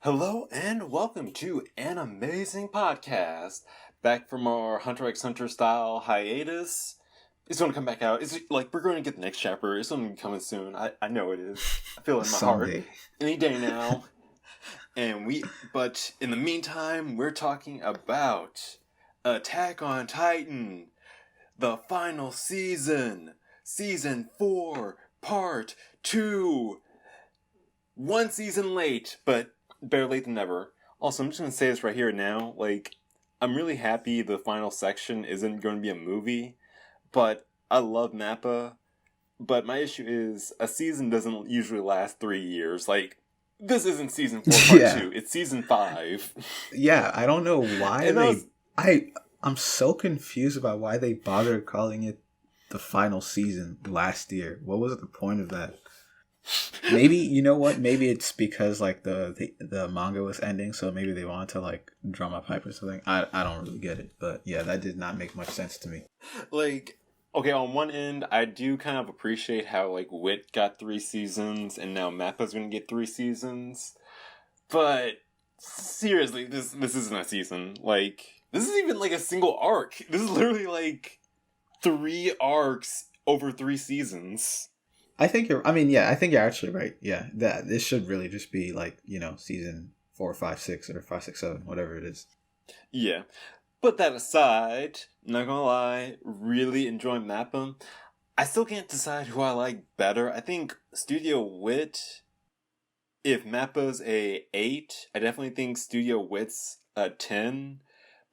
Hello and welcome to an amazing podcast. Back from our Hunter x Hunter style hiatus. It's going to come back out. It's like we're going to get the next chapter. It's going to be coming soon. I know it is. I feel it in my Someday. heart. Any day now. But in the meantime, we're talking about Attack on Titan, the final season, season 4, part 2. One season late, but better late than never. Also, I'm just going to say this right here now. I'm really happy the final section isn't going to be a movie, but I love Mappa. But my issue is, a season doesn't usually last 3 years. This isn't season 4 part 2. It's season 5. Yeah, I don't know why I'm so confused about why they bothered calling it the final season last year. What was the point of that? Maybe, you know what? Maybe it's because the manga was ending, so maybe they wanted to drum up hype or something. I don't really get it, but yeah, that did not make much sense to me. Okay, on one end, I do kind of appreciate how Wit got 3 seasons, and now Mappa's gonna get 3 seasons. But seriously, this isn't a season. This isn't even a single arc. This is literally 3 arcs over 3 seasons. I think you're actually right. Yeah, that this should really just be season 4, 5, 6, or 5, 6, 7, whatever it is. Yeah. Put that aside, not gonna lie, really enjoying Mappa. I still can't decide who I like better. I think Studio Wit, if Mappa's a 8, I definitely think Studio Wit's a 10.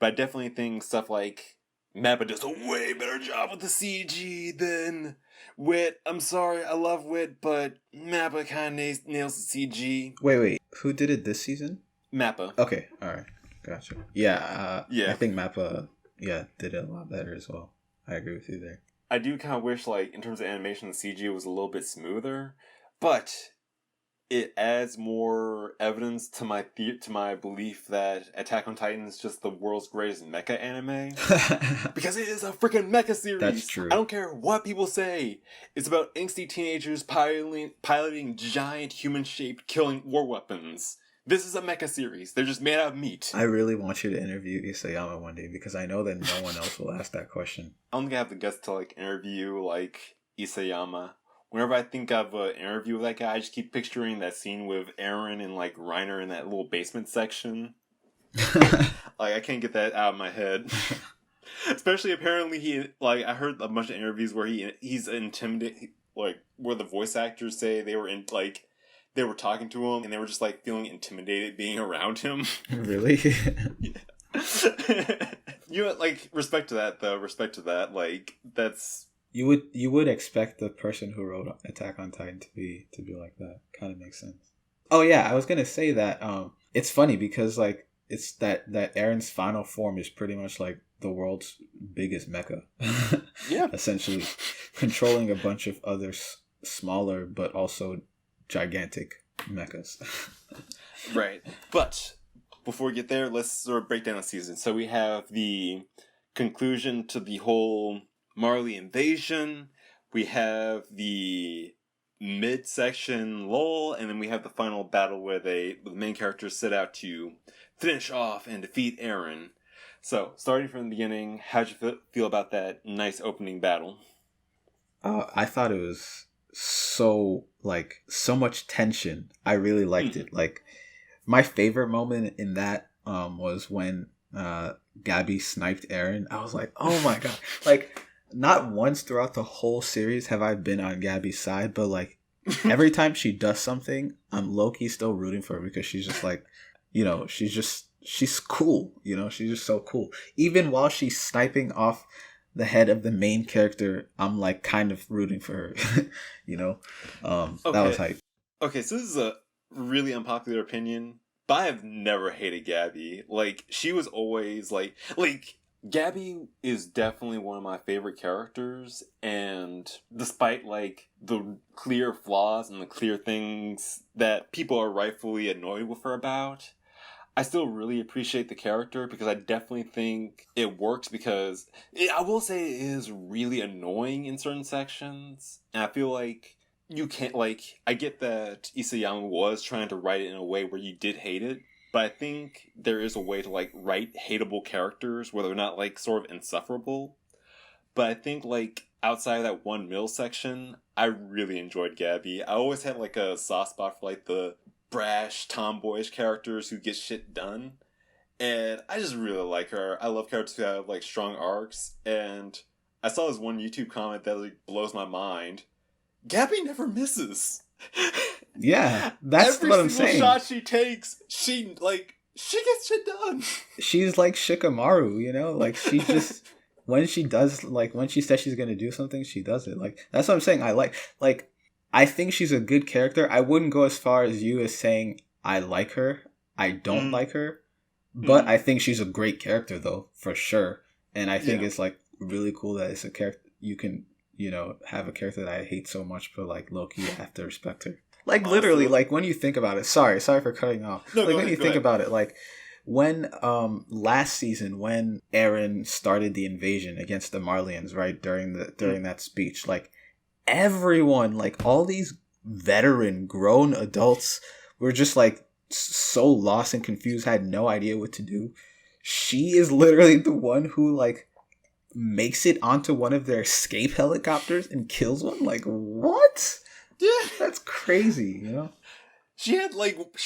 But I definitely think stuff like Mappa does a way better job with the CG than Wit. I'm sorry, I love Wit, but Mappa kind of nails the CG. Wait, who did it this season? Mappa. Okay, alright, gotcha. Yeah. Yeah. I think Mappa, did it a lot better as well. I agree with you there. I do kind of wish, in terms of animation, the CG was a little bit smoother, but it adds more evidence to my belief that Attack on Titan is just the world's greatest mecha anime. Because it is a freaking mecha series. That's true. I don't care what people say. It's about angsty teenagers piloting giant human-shaped killing war weapons. This is a mecha series. They're just made out of meat. I really want you to interview Isayama one day because I know that no one else will ask that question. I don't think I have the guts to interview Isayama. Whenever I think of an interview with that guy, I just keep picturing that scene with Eren and Reiner in that little basement section. I can't get that out of my head. Especially apparently I heard a bunch of interviews where he's intimidated, where the voice actors say they were they were talking to him and they were just feeling intimidated being around him. Really? You know, respect to that though. Respect to that. That's. You would expect the person who wrote Attack on Titan to be like that. Kind of makes sense. Oh yeah, I was gonna say that it's funny because it's that Eren's final form is pretty much the world's biggest mecha. Yeah. Essentially, controlling a bunch of other smaller but also gigantic mechas. Right, but before we get there, let's sort of break down the season. So we have the conclusion to the whole Marley invasion, we have the midsection lull, and then we have the final battle where the main characters set out to finish off and defeat Eren. So, starting from the beginning, how'd you feel about that nice opening battle? I thought it was so much tension. I really liked it. My favorite moment in that was when Gabby sniped Eren. I was like, oh my god. Not once throughout the whole series have I been on Gabby's side, but every time she does something, I'm low-key still rooting for her because she's just she's cool, she's just so cool. Even while she's sniping off the head of the main character, I'm kind of rooting for her, Okay. That was hype. Okay, so this is a really unpopular opinion, but I have never hated Gabby. She was always Gabby is definitely one of my favorite characters, and despite the clear flaws and the clear things that people are rightfully annoyed with her about, I still really appreciate the character because I definitely think it works I will say it is really annoying in certain sections, and I feel you can't, like, I get that Isayama was trying to write it in a way where you did hate it, but I think there is a way to, like, write hateable characters where they're not, like, sort of insufferable. But I think, like, outside of that one mill section, I really enjoyed Gabby. I always had, like, a soft spot for, like, the brash, tomboyish characters who get shit done. And I just really like her. I love characters who have, like, strong arcs. And I saw this one YouTube comment that, like, blows my mind. Gabby never misses. Yeah, that's what I'm saying. Every single shot she takes, she gets shit done. She's like Shikamaru, you know? Like, she just... when she does, like, when she says she's gonna do something, she does it. Like, that's what I'm saying. I think she's a good character. I wouldn't go as far as you as saying I like her. I don't like her. But I think she's a great character, though, for sure. And I think it's, like, really cool that it's a character you can, you know, have a character that I hate so much, but, like, low-key, I have to respect her. Like, literally, like, when you think about it, sorry for cutting off. No, like, when ahead, you think about it, like, when, last season, when Eren started the invasion against the Marlians, right, during that speech, like, everyone, like, all these veteran, grown adults were just, like, so lost and confused, had no idea what to do. She is literally the one who, like, makes it onto one of their escape helicopters and kills one. Like, what? Yeah, that's crazy. You know, she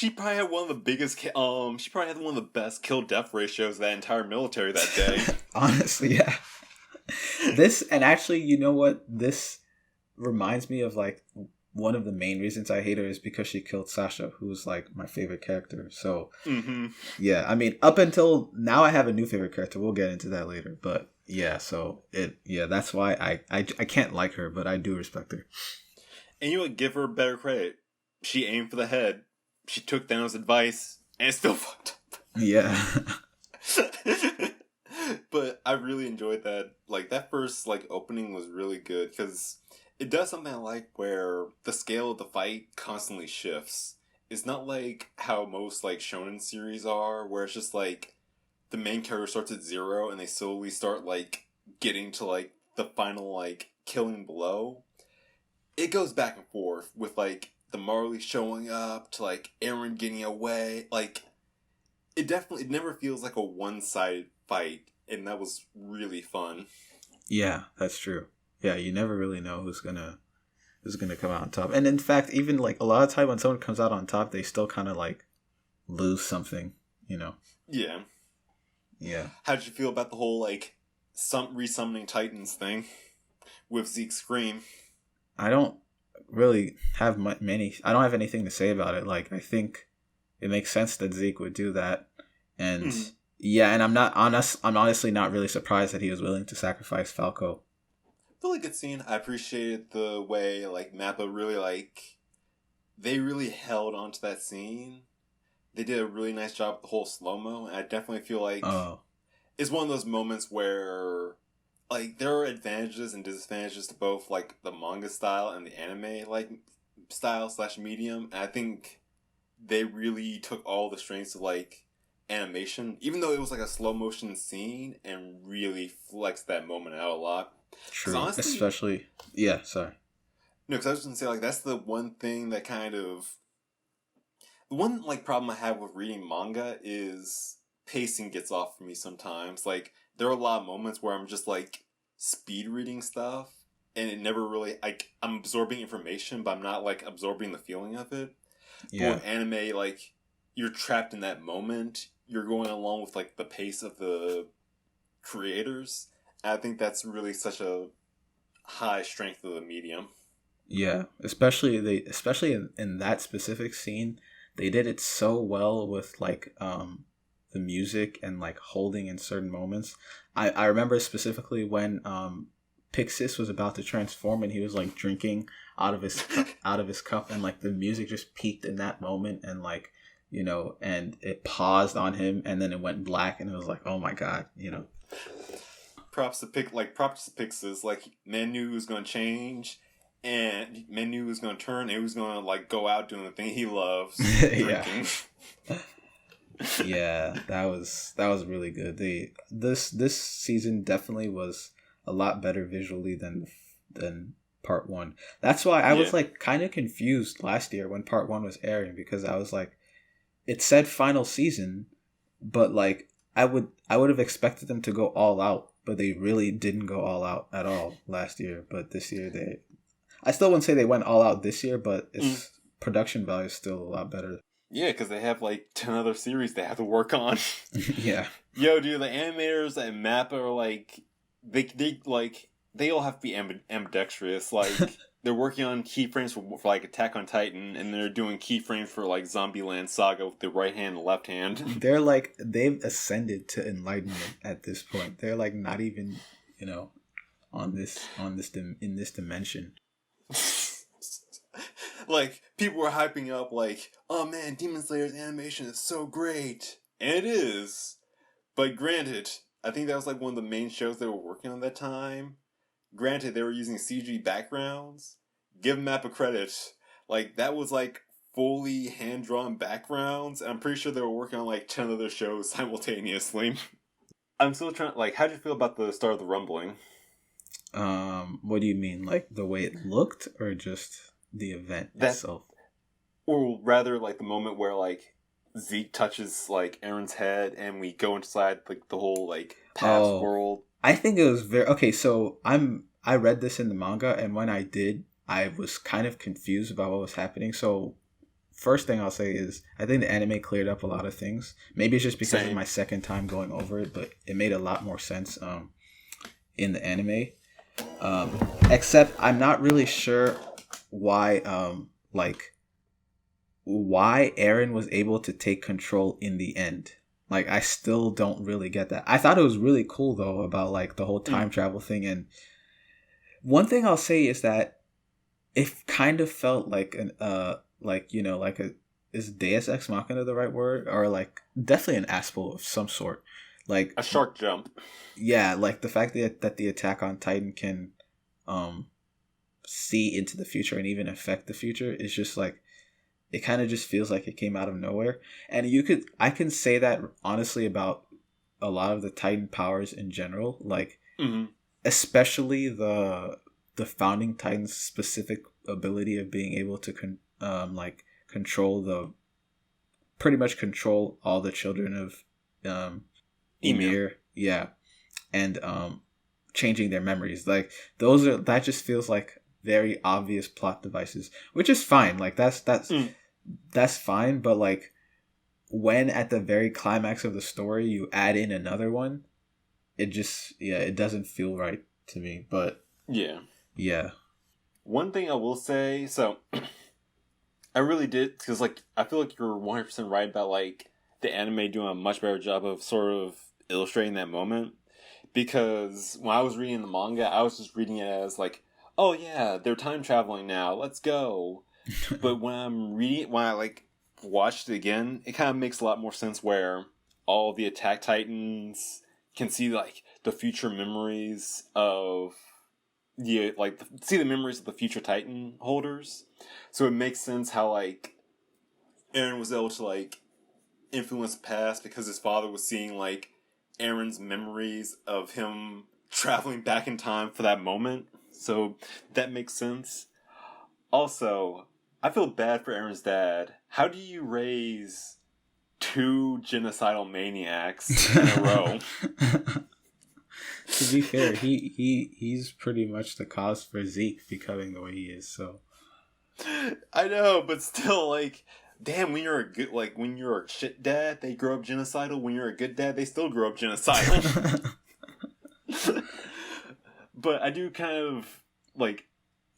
probably had one of the biggest. She probably had one of the best kill death ratios of that entire military that day. Honestly, yeah. This, and actually, you know what? This reminds me of, like, one of the main reasons I hate her is because she killed Sasha, who's, like, my favorite character. So, yeah, I mean, up until now, I have a new favorite character. We'll get into that later. But, yeah, so, that's why I can't like her, but I do respect her. And you would give her better credit. She aimed for the head. She took Thanos' advice, and it still fucked up. Yeah. But I really enjoyed that. Like, that first, like, opening was really good, because it does something I like where the scale of the fight constantly shifts. It's not like how most, like, shonen series are, where it's just, like, the main character starts at 0 and they slowly start, like, getting to, like, the final, like, killing blow. It goes back and forth with, like, the Marley showing up to, like, Eren getting away. Like, it never feels like a one-sided fight, and that was really fun. Yeah, that's true. Yeah, you never really know who's gonna come out on top. And in fact, even, like, a lot of time when someone comes out on top, they still kind of, like, lose something, you know? Yeah. Yeah. How did you feel about the whole, like, resummoning Titans thing with Zeke's scream? I don't really have I don't have anything to say about it. Like, I think it makes sense that Zeke would do that. And yeah, and I'm honestly not really surprised that he was willing to sacrifice Falco. Really good scene. I appreciated the way, like, Mappa really, like, they really held onto that scene. They did a really nice job with the whole slow-mo, and I definitely feel like it's one of those moments where, like, there are advantages and disadvantages to both, like, the manga style and the anime, like, style / medium, and I think they really took all the strengths of, like, animation, even though it was, like, a slow-motion scene, and really flexed that moment out a lot. True, honestly, especially... Yeah, sorry. No, because I was just going to say, like, that's the one thing that kind of... The one, like, problem I have with reading manga is pacing gets off for me sometimes. Like, there are a lot of moments where I'm just, like, speed reading stuff, and it never really... Like, I'm absorbing information, but I'm not, like, absorbing the feeling of it. Yeah. But with anime, like, you're trapped in that moment. You're going along with, like, the pace of the creators. I think that's really such a high strength of the medium. Yeah, especially in that specific scene, they did it so well with, like, the music and, like, holding in certain moments. I remember specifically when Pixis was about to transform and he was, like, drinking out of his cup, and, like, the music just peaked in that moment, and, like, you know, and it paused on him, and then it went black, and it was like, oh my god, you know. Props to Pixis. Like, man knew he was going to change, and man knew he was going to turn, and he was going to, like, go out doing the thing he loves, drinking. Yeah, that was really good. This season definitely was a lot better visually than part one. That's why I Yeah. was like kind of confused last year when part one was airing, because I was like, it said final season, but like I would have expected them to go all out, but they really didn't go all out at all last year. But this year I still wouldn't say they went all out this year, but its production value is still a lot better. Yeah, because they have like 10 other series they have to work on. Yeah. Yo, dude, the animators at Mappa are like, they all have to be ambidextrous. Like, they're working on keyframes for like Attack on Titan, and they're doing keyframes for like Zombieland Saga with the right hand and left hand. They're like, they've ascended to enlightenment at this point. They're like not even, in this dimension. Like, people were hyping up like, oh man, Demon Slayer's animation is so great. And it is. But granted, I think that was like one of the main shows they were working on that time. Granted, they were using CG backgrounds. Give Mappa credit. Like, that was like fully hand-drawn backgrounds. And I'm pretty sure they were working on like 10 other shows simultaneously. I'm still trying, like, how did you feel about the start of the Rumbling? What do you mean? Like the way it looked, or just the event itself? Or rather, like, the moment where, like, Zeke touches, like, Eren's head and we go inside, like, the whole, like, past world. I think it was very... Okay, so I read this in the manga, and when I did, I was kind of confused about what was happening. So first thing I'll say is I think the anime cleared up a lot of things. Maybe it's just because of my second time going over it, but it made a lot more sense in the anime. Except I'm not really sure why why Eren was able to take control in the end. Like, I still don't really get that. I thought it was really cool though about like the whole time travel thing. And one thing I'll say is that it kind of felt like is Deus Ex Machina the right word, or like definitely an Aspel of some sort, like a shark jump. Yeah, like the fact that the Attack on Titan can see into the future and even affect the future is just like, it kind of just feels like it came out of nowhere. And I can say that honestly about a lot of the Titan powers in general, like especially the founding Titan's specific ability of being able to pretty much control all the children of Ymir. Yeah. And changing their memories. Like, that just feels like very obvious plot devices, which is fine. Like, that's fine, but like when at the very climax of the story you add in another one, it just it doesn't feel right to me. But yeah. One thing I will say, so I really did, because like I feel like you're 100% right about like the anime doing a much better job of sort of illustrating that moment. Because when I was reading the manga, I was just reading it as like, oh yeah, they're time traveling now, let's go. But when I like watched it again, it kind of makes a lot more sense where all of the Attack Titans can see like the future memories of see the memories of the future Titan holders. So it makes sense how like Eren was able to like influence the past because his father was seeing like Eren's memories of him traveling back in time for that moment. So that makes sense. Also, I feel bad for Eren's dad. How do you raise two genocidal maniacs in a row? To be fair, he's pretty much the cause for Zeke becoming the way he is. So I know, but still, like, damn, when you're a shit dad, they grow up genocidal. When you're a good dad, they still grow up genocidal. But I do kind of like,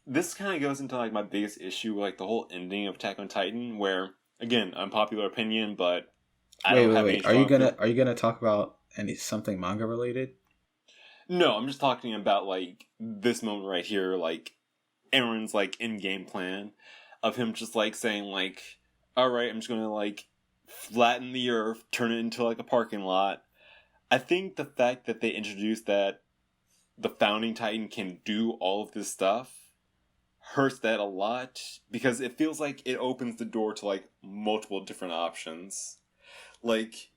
this kind of goes into like my biggest issue, like the whole ending of Attack on Titan, where again, unpopular opinion, but I don't have any. Are you gonna talk about something manga related? No, I'm just talking about like this moment right here, like Eren's like in-game plan of him just like saying like, all right, I'm just gonna like flatten the earth, turn it into like a parking lot. I think the fact that they introduced that the founding Titan can do all of this stuff hurts that a lot, because it feels like it opens the door to like multiple different options. Like,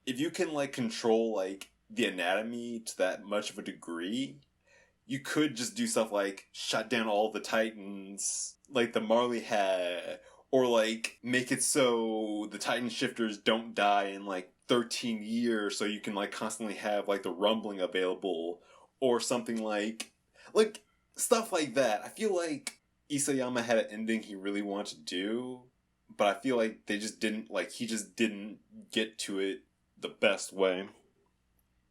if you can like control like the anatomy to that much of a degree, you could just do stuff like shut down all the Titans, like the Marley had, or like make it so the Titan shifters don't die in like 13 years, so you can like constantly have like the rumbling available, or something like stuff like that. I feel like Isayama had an ending he really wanted to do, but I feel like they just didn't, like, he just didn't get to it the best way.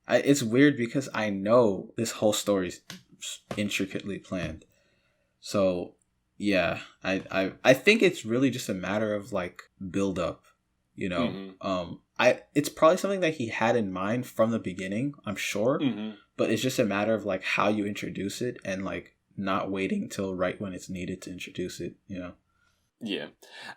It's weird because I know this whole story's intricately planned. So yeah, I think it's really just a matter of like build up, you know. It's probably something that he had in mind from the beginning, I'm sure, but it's just a matter of like how you introduce it and like not waiting till right when it's needed to introduce it, you know. Yeah.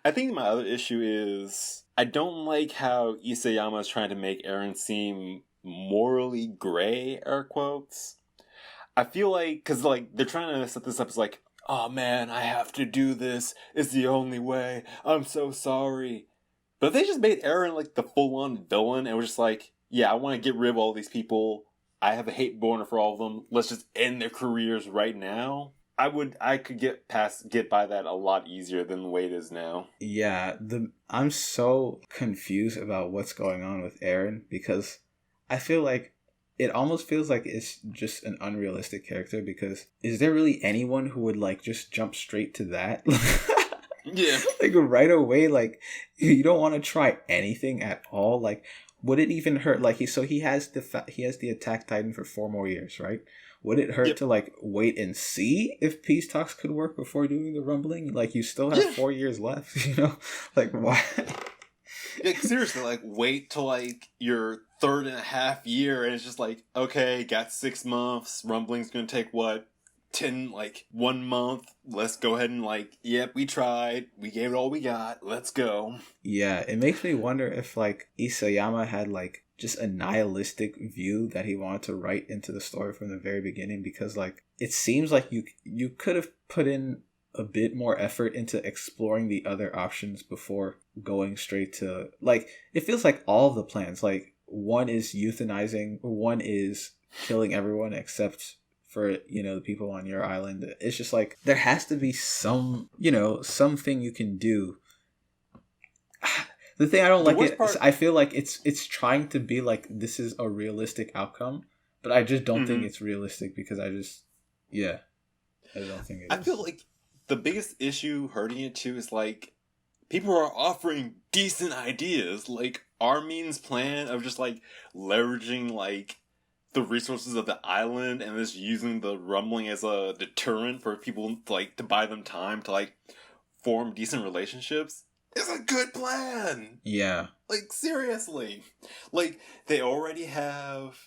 I think my other issue is I don't like how Isayama is trying to make Eren seem morally gray, air quotes. I feel like, because like they're trying to set this up as like, oh man, I have to do this. It's the only way. I'm so sorry. But if they just made Eren like the full-on villain and was just like, yeah, I want to get rid of all these people. I have a hate born for all of them. Let's just end their careers right now. I could get by that a lot easier than the way it is now. Yeah, I'm so confused about what's going on with Eren because I feel like it almost feels like it's just an unrealistic character because is there really anyone who would like just jump straight to that? Yeah. Like right away, like you don't want to try anything at all. Like would it even hurt? Like he has the Attack Titan for 4 more years, right? Would it hurt to like wait and see if peace talks could work before doing the rumbling? Like you still have 4 years left, you know? Like why? Like seriously, like wait till like your 3.5 year and it's just like, okay, got 6 months, rumbling's gonna take what? 1 month. Let's go ahead and like, yep, we tried. We gave it all we got. Let's go. Yeah, it makes me wonder if like Isayama had like just a nihilistic view that he wanted to write into the story from the very beginning because like it seems like you could have put in a bit more effort into exploring the other options before going straight to like it feels like all of the plans like one is euthanizing, one is killing everyone except for, you know, the people on your island. It's just like there has to be some, you know, something you can do. The thing I don't like is I feel like it's trying to be like this is a realistic outcome, but I just don't think it's realistic because I don't think it is. I feel like the biggest issue hurting it too is like people are offering decent ideas, like Armin's plan of just like leveraging like the resources of the island and just using the rumbling as a deterrent for people like to buy them time to like form decent relationships is a good plan. Yeah. Like seriously. Like they already have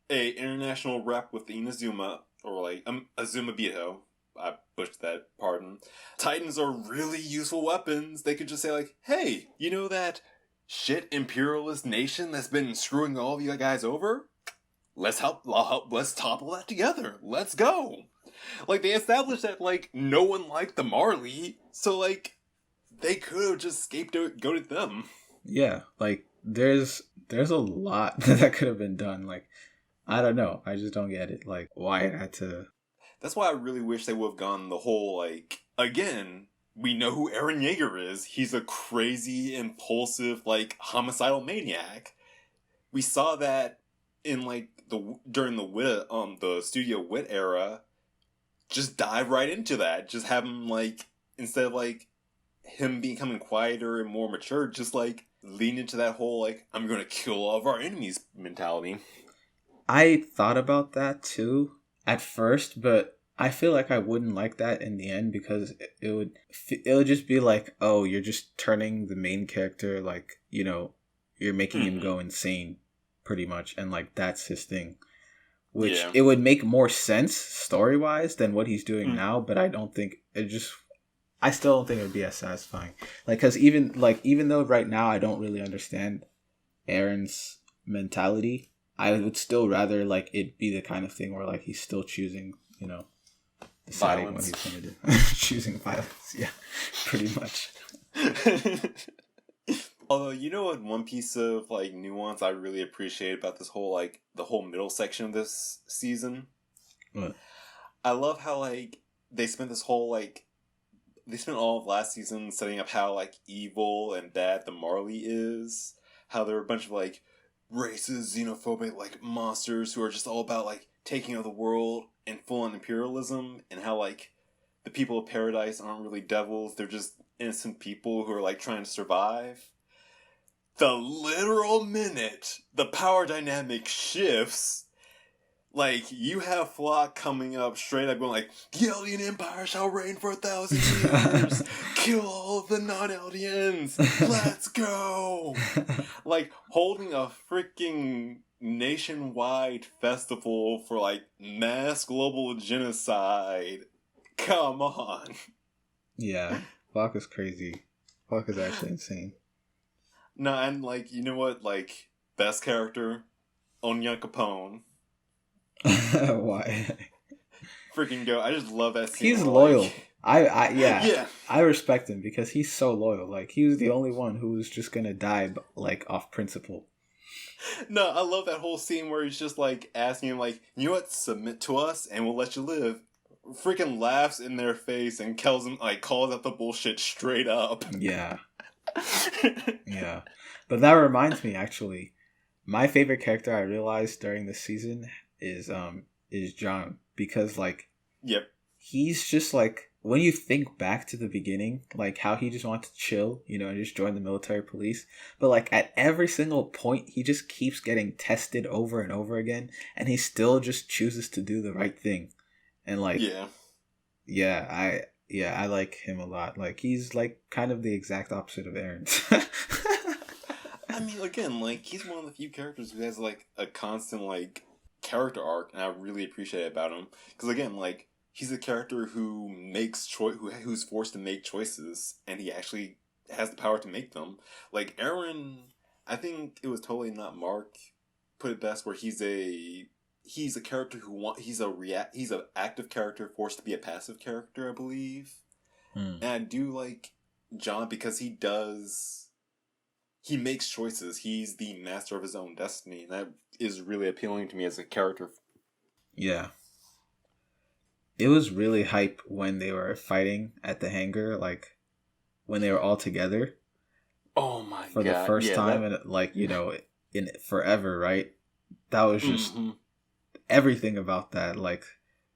a international rep with Inazuma or like Azuma Bito. I pushed that, pardon. Titans are really useful weapons. They could just say like, hey, you know that shit imperialist nation that's been screwing all of you guys over? Let's topple that together. Let's go. Like, they established that, like, no one liked the Marley, so, like, they could have just scapegoated them. Yeah, like, there's a lot that could have been done. Like, I don't know. I just don't get it. Like, why it had to... That's why I really wish they would have gone the whole, like, again, we know who Eren Yeager is. He's a crazy, impulsive, like, homicidal maniac. We saw that in like during the Studio Wit era. Just dive right into that. Just have him like, instead of like him becoming quieter and more mature, just like lean into that whole like, I'm gonna kill all of our enemies mentality. I thought about that too at first, but I feel like I wouldn't like that in the end because it would just be like, oh, you're just turning the main character like, you know, you're making him go insane pretty much, and like that's his thing, which it would make more sense story-wise than what he's doing now, but I still don't think it would be as satisfying, like because even though right now I don't really understand Eren's mentality, I would still rather like it be the kind of thing where like he's still choosing, you know, deciding what he's gonna do. Choosing violence, yeah, pretty much. Although, you know what, one piece of like nuance I really appreciate about this whole like the whole middle section of this season? What? I love how like they spent this whole like they spent all of last season setting up how like evil and bad the Marley is. How there were a bunch of like racist, xenophobic like monsters who are just all about like taking over the world and full on imperialism, and how like the people of paradise aren't really devils, they're just innocent people who are like trying to survive. The literal minute the power dynamic shifts, like, you have Flock coming up straight up going like, the Eldian Empire shall reign for 1,000 years! Kill all of the non-Eldians! Let's go! Like, holding a freaking nationwide festival for, like, mass global genocide. Come on! Yeah, Flock is crazy. Flock is actually insane. No, and, like, you know what? Like, best character? Onya Capone. Why? Freaking go! I just love that scene. He's loyal. Like, yeah. I respect him because he's so loyal. Like, he was the only one who was just gonna die like off principle. No, I love that whole scene where he's just like asking him, like, you know what? Submit to us, and we'll let you live. Freaking laughs in their face and calls them like calls out the bullshit straight up. Yeah. Yeah. But that reminds me, actually, my favorite character I realized during this season is John, because like, yep, he's just like, when you think back to the beginning, like how he just wanted to chill, and just join the military police, but like at every single point he just keeps getting tested over and over again, and he still just chooses to do the right thing. And like, I like him a lot. Like, he's like kind of the exact opposite of Eren. I mean, again, like, he's one of the few characters who has like a constant like character arc, and I really appreciate it about him. Because again, like, he's a character who makes who's forced to make choices, and he actually has the power to make them. Like Eren, I think it was totally not Mark put it best, where he's a character he's an active character forced to be a passive character, I believe. And I do like John because he makes choices. He's the master of his own destiny, and that is really appealing to me as a character. Yeah. It was really hype when they were fighting at the hangar, like when they were all together. Oh my god. For the first time in forever, right? That was just everything about that, like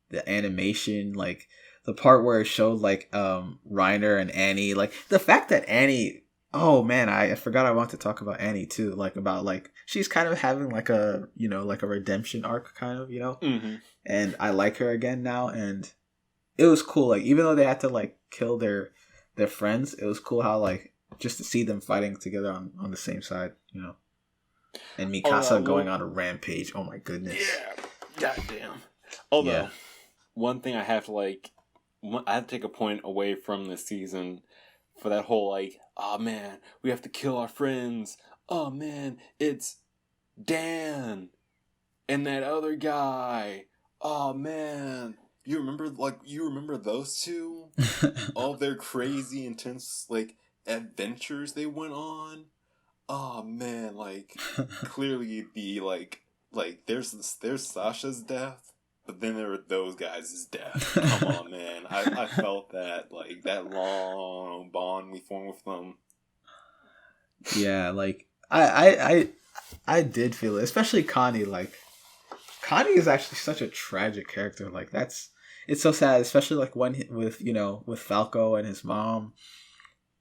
the animation, like the part where it showed like Reiner and Annie, like the fact that Annie, oh man, I forgot I want to talk about Annie too, like about like she's kind of having like a like a redemption arc kind of, and I like her again now, and it was cool, like even though they had to like kill their friends, it was cool how like just to see them fighting together on the same side, and Mikasa going on a rampage. Oh my goodness. Yeah. Goddamn. Although, one thing I have to take a point away from this season for that whole like, oh man, we have to kill our friends. Oh man, it's Dan and that other guy. Oh man, you remember those two? All their crazy, intense like adventures they went on. Oh man, like clearly the like there's Sasha's death, but then there were those guys' death. Come on, man. I felt that, like, that long bond we formed with them. Yeah, like I did feel it, especially Connie. Like, Connie is actually such a tragic character. Like, it's so sad, especially like when with Falco and his mom,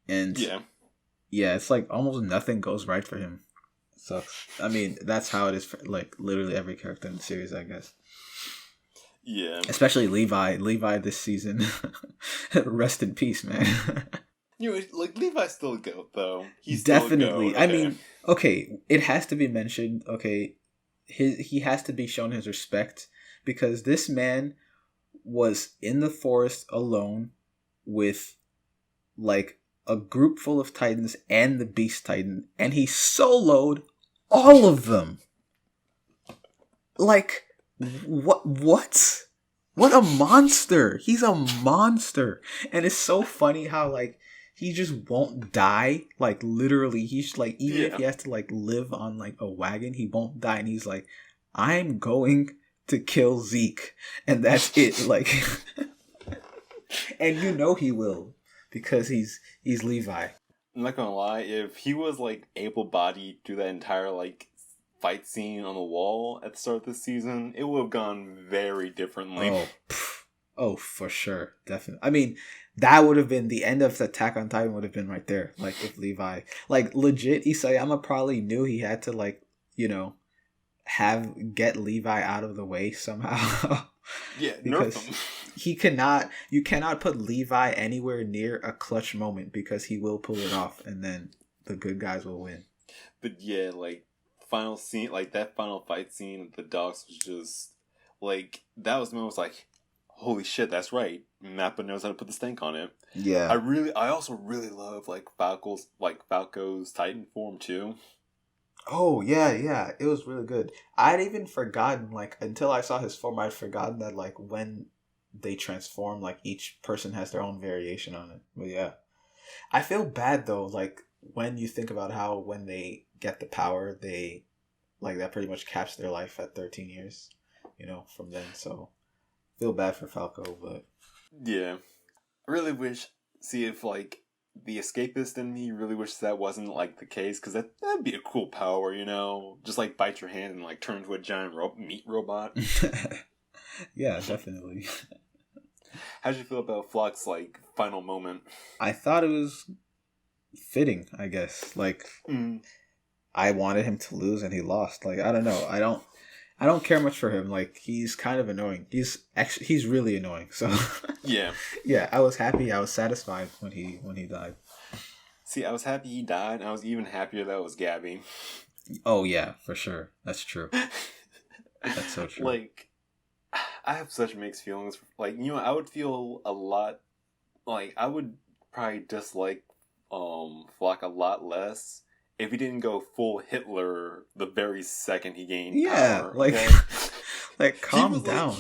and yeah, it's like almost nothing goes right for him. Sucks. I mean, that's how it is for like literally every character in the series, I guess. Yeah. Especially Levi. Levi this season. Rest in peace, man. Like Levi's still a goat though. He's definitely. Okay. I mean, okay, it has to be mentioned. Okay, he has to be shown his respect because this man was in the forest alone with like a group full of Titans and the Beast Titan, and he soloed all of them. Like, what? What a monster! He's a monster, and it's so funny how like he just won't die. Like literally, he's like even if he has to like live on like a wagon, he won't die, and he's like, I'm going to kill Zeke, and that's it. Like, and you know he will because he's Levi. I'm not gonna lie, if he was like able-bodied through that entire like fight scene on the wall at the start of this season, it would have gone very differently. Oh, for sure, definitely. I mean, that would have been the end of Attack on Titan. Would have been right there. Like if Levi, like legit, Isayama probably knew he had to like get Levi out of the way somehow. Yeah, because nerf him. You cannot put Levi anywhere near a clutch moment because he will pull it off, and then the good guys will win. But yeah, like final scene, like that final fight scene with the dogs was just like that was the moment. I was like, holy shit, that's right. Mappa knows how to put the stank on it. Yeah, I also really love Falco's Titan form too. Oh yeah, it was really good. I'd even forgotten, like, until I saw his form, I'd forgotten that like when they transform, like each person has their own variation on it. But yeah, I feel bad though, like when you think about how when they get the power, they like that pretty much caps their life at 13 years, from then. So feel bad for Falco, but yeah, I really wish see if like the escapist in me really wishes that wasn't like the case, because that'd be a cool power, just like bite your hand and like turn into a giant meat robot. Yeah, definitely. How'd you feel about Flock's like final moment? I thought it was fitting, I guess. Like I wanted him to lose and he lost. Like I don't know. I don't care much for him. Like he's kind of annoying. He's really annoying. So yeah. Yeah, I was happy. I was satisfied when he died. See, I was happy he died. I was even happier that it was Gabby. Oh yeah, for sure. That's true. That's so true. Like I have such mixed feelings. Like, I would feel a lot like I would probably dislike Flock a lot less if he didn't go full Hitler the very second he gained power. Like okay? like calm down.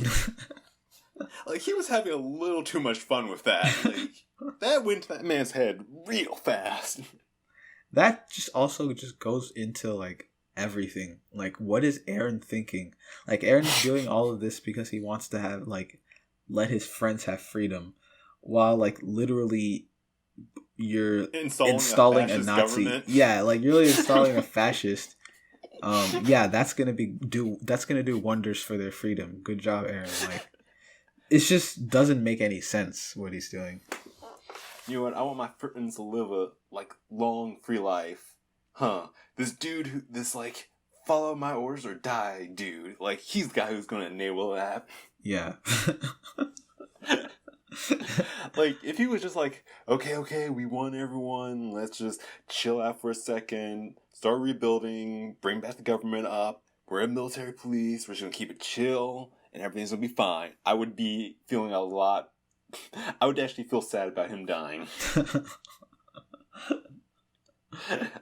Like he was having a little too much fun with that. Like that went to that man's head real fast. That just goes into like everything. Like what is Eren thinking? Like Eren's doing all of this because he wants to have like let his friends have freedom, while like literally you're installing a Nazi government. Yeah, like you're really installing a fascist. Yeah, that's gonna do wonders for their freedom. Good job, Eren. Like it just doesn't make any sense what he's doing. You know what? I want my friends to live a like long, free life. Huh? This dude this like follow my orders or die dude. Like he's the guy who's gonna enable that. Yeah. Like if he was just like, okay, we won everyone. Let's just chill out for a second. Start rebuilding. Bring back the government up. We're a military police. We're just gonna keep it chill. And everything's gonna be fine. I would be feeling a lot. I would actually feel sad about him dying.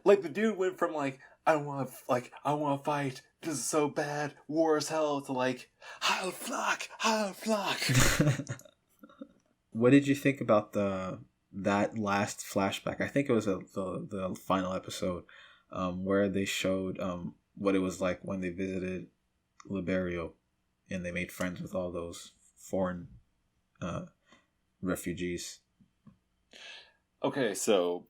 Like the dude went from like I want to fight. This is so bad. War is hell. To like Heil Flock. What did you think about that last flashback? I think it was the final episode, where they showed what it was like when they visited Liberio. And they made friends with all those foreign refugees. Okay, so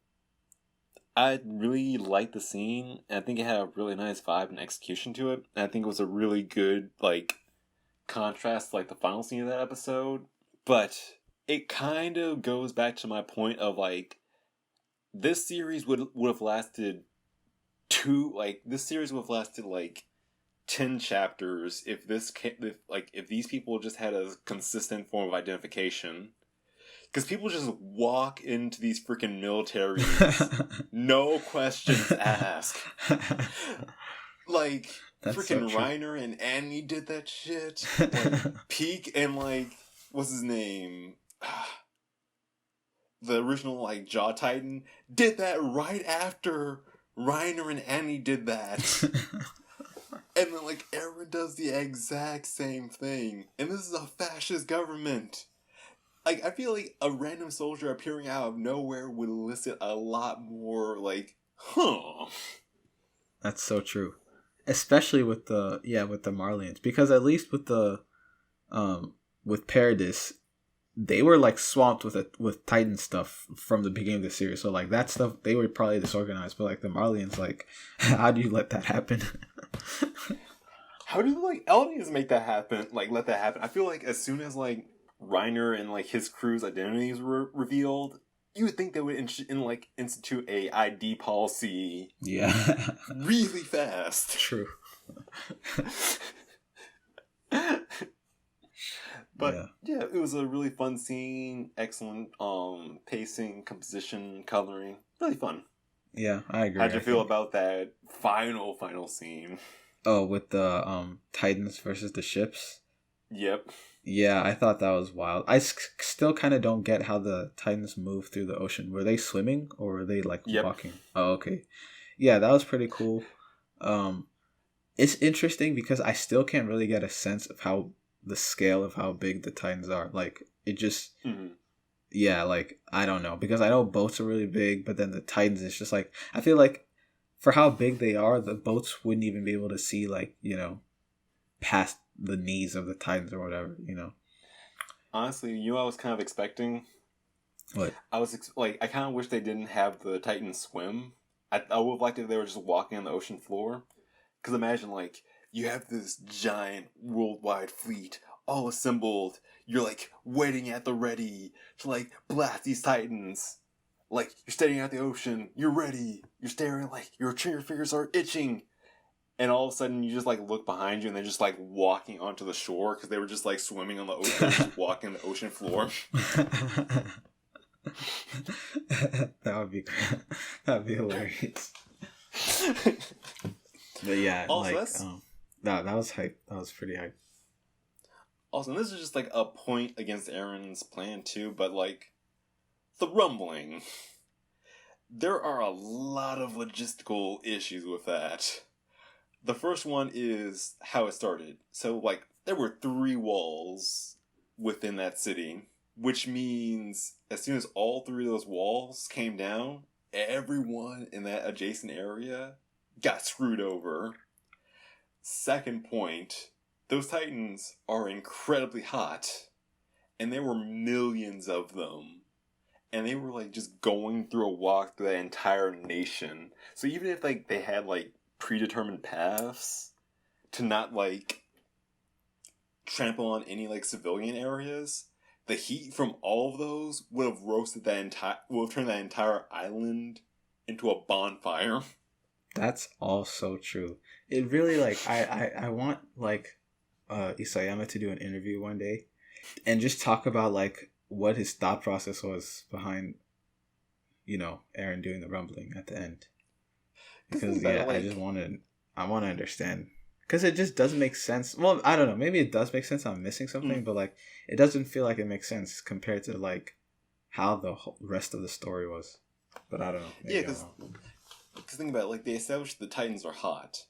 I really liked the scene. And I think it had a really nice vibe and execution to it. And I think it was a really good like contrast to, like the final scene of that episode. But it kind of goes back to my point of like this series would have lasted 10 chapters if these people just had a consistent form of identification. Because people just walk into these freaking militaries, no questions asked. Like, that's freaking so Reiner and Annie did that shit. Like, Peak and, like, what's his name? The original, like, Jaw Titan did that right after Reiner and Annie did that. And then, like, Eren does the exact same thing. And this is a fascist government. Like, I feel like a random soldier appearing out of nowhere would elicit a lot more, like, huh. That's so true. especially with the Marlians, because at least with Paradis, they were like swamped with Titan stuff from the beginning of the series. So like that stuff, they were probably disorganized. But like the Marlians, like how do you let that happen? How do like Eldians make that happen? Like let that happen? I feel like as soon as like Reiner and like his crew's identities were revealed, you would think they would institute a ID policy. Yeah, really fast. True. But yeah, it was a really fun scene. Excellent pacing, composition, coloring. Really fun. Yeah, I agree. How'd you feel about that final scene? Oh, with the Titans versus the ships? Yep. Yeah, I thought that was wild. I still kind of don't get how the Titans move through the ocean. Were they swimming or were they like walking? Oh, okay. Yeah, that was pretty cool. It's interesting because I still can't really get a sense of how the scale of how big the Titans are. Like it just yeah, like I don't know, because I know boats are really big, but then the Titans, it's just like I feel like for how big they are, the boats wouldn't even be able to see like, past the knees of the Titans or whatever, Honestly, I was kind of expecting. What? I was I kind of wish they didn't have the Titans swim. I would have liked if they were just walking on the ocean floor. Because imagine, like, you have this giant worldwide fleet all assembled. You're, like, waiting at the ready to, like, blast these Titans. Like, you're standing at the ocean. You're ready. You're staring, like, your trigger fingers are itching. And all of a sudden, you just, like, look behind you and they're just, like, walking onto the shore because they were just, like, swimming on the ocean, just walking the ocean floor. That'd be hilarious. But yeah, also, like that was hype. That was pretty hype. Also, this is just like a point against Eren's plan too, but like the rumbling. There are a lot of logistical issues with that. The first one is how it started. So like there were 3 walls within that city, which means as soon as all 3 of those walls came down, everyone in that adjacent area got screwed over. Second point, those Titans are incredibly hot, and there were millions of them, and they were like just going through a walk through that entire nation. So even if like they had like predetermined paths to not like trample on any like civilian areas, the heat from all of those would have turned that entire island into a bonfire. That's all so true. It really like I want like Isayama to do an interview one day and just talk about like what his thought process was behind Eren doing the rumbling at the end. Because I want to understand, because it just doesn't make sense. Well, I don't know, maybe it does make sense. I'm missing something, but like it doesn't feel like it makes sense compared to like how the whole rest of the story was. But I don't know. Yeah, because think about it, like they established the Titans are hot,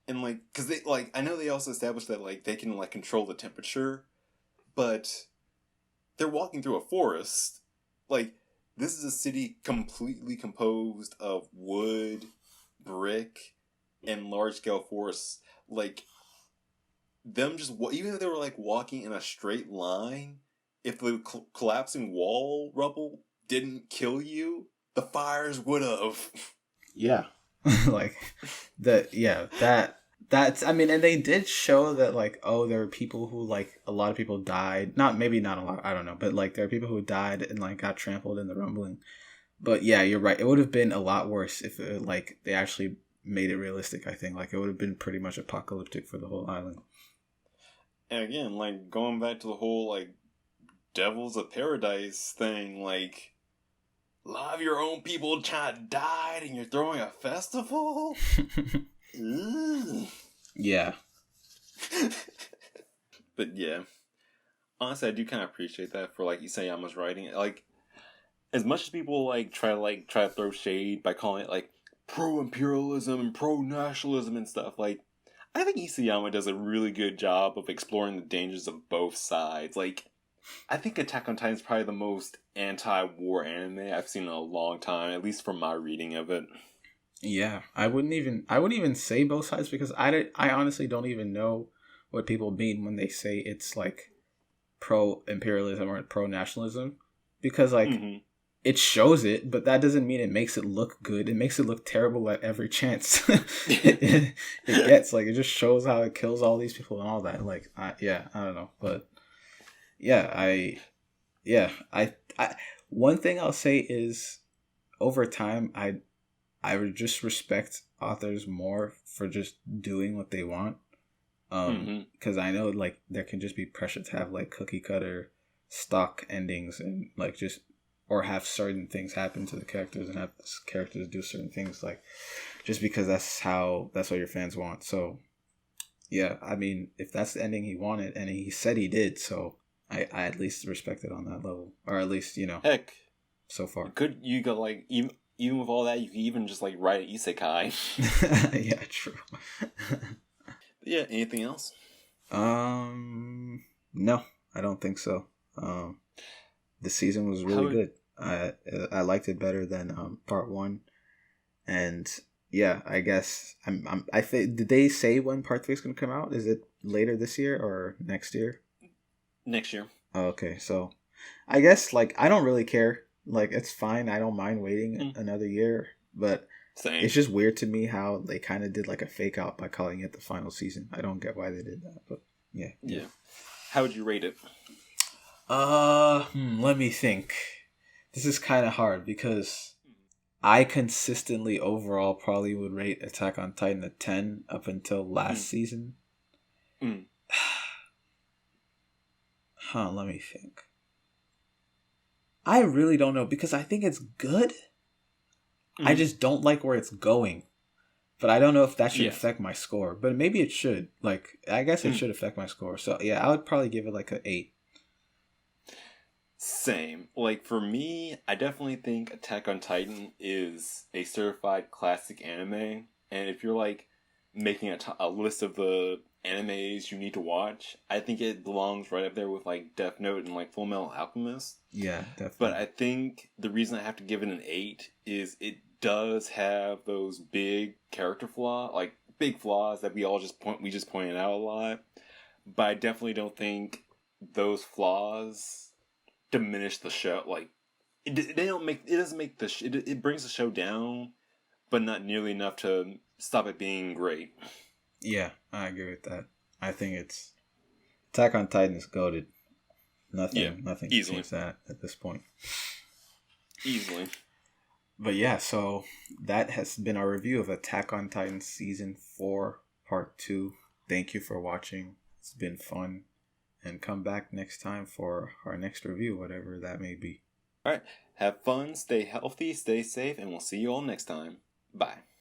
and like because they like I know they also established that like they can like control the temperature, but they're walking through a forest. Like this is a city completely composed of wood, brick, and large scale forests. Like them just even if they were like walking in a straight line, if the collapsing wall rubble didn't kill you, the fires would have. Yeah. Like that's I mean, and they did show that like, oh, there were people who like a lot of people died, not a lot, I don't know, but like there are people who died and like got trampled in the rumbling. But yeah, you're right, it would have been a lot worse if like they actually made it realistic. I think like it would have been pretty much apocalyptic for the whole island. And again, like going back to the whole like Devils of Paradise thing, like a lot of your own people died and you're throwing a festival? Yeah. But yeah. Honestly, I do kind of appreciate that for like Isayama's writing. Like, as much as people like try to throw shade by calling it like pro-imperialism and pro-nationalism and stuff, like I think Isayama does a really good job of exploring the dangers of both sides. Like, I think Attack on Titan is probably the most anti-war anime I've seen in a long time, at least from my reading of it. Yeah, I wouldn't even say both sides because I honestly don't even know what people mean when they say it's like pro imperialism or pro nationalism because like Mm-hmm. it shows it, but that doesn't mean it makes it look good. It makes it look terrible at every chance it gets. Like it just shows how it kills all these people and all that. Like yeah, I don't know, but yeah, I one thing I'll say is over time I would just respect authors more for just doing what they want. Mm-hmm. Because I know like there can just be pressure to have like cookie cutter stock endings and like just or have certain things happen to the characters and have characters do certain things like just because that's what your fans want. So yeah, I mean if that's the ending he wanted and he said he did, so I at least respect it on that level, or at least Heck, so far. you go like even with all that, you could even just like write an isekai. Yeah, true. Yeah. Anything else? No, I don't think so. Um, the season was How really would good. I liked it better than part one, and yeah, I guess I think did they say when part three is gonna come out? Is it later this year or next year? next year? Oh, okay, so I guess like I don't really care. Like it's fine. I don't mind waiting Mm, another year, but same. it's just weird to me how they kind of did like a fake out by calling it the final season. I don't get why they did that, but yeah, yeah. Yeah. How would you rate it? Let me think. This is kind of hard because I consistently overall probably would rate Attack on Titan a 10 up until last Mm, season. mm, Let me think. I really don't know because I think it's good. I mm. just don't like where it's going. But I don't know if that should Yeah. affect my score. But maybe it should. Like, I guess it Mm. should affect my score. So yeah, I would probably give it like a 8. Same. Like for me, I definitely think Attack on Titan is a certified classic anime. And if you're like making a list of the animes you need to watch, I think it belongs right up there with like Death Note and like Full Metal Alchemist. Yeah, But definitely. I think the reason I have to give it an 8 is it does have those big character like big flaws that we just pointed out a lot. But I definitely don't think those flaws diminish the show. Like they don't make it doesn't make it brings the show down, but not nearly enough to stop it being great. Yeah, I agree with that. I think it's Attack on Titan is goated. Yeah, Nothing can easily, change that at this point. easily. But yeah, so that has been our review of Attack on Titan season 4 part 2. Thank you for watching. It's been fun, and come back next time for our next review, whatever that may be. All right, have fun, stay healthy, stay safe, and we'll see you all next time. Bye.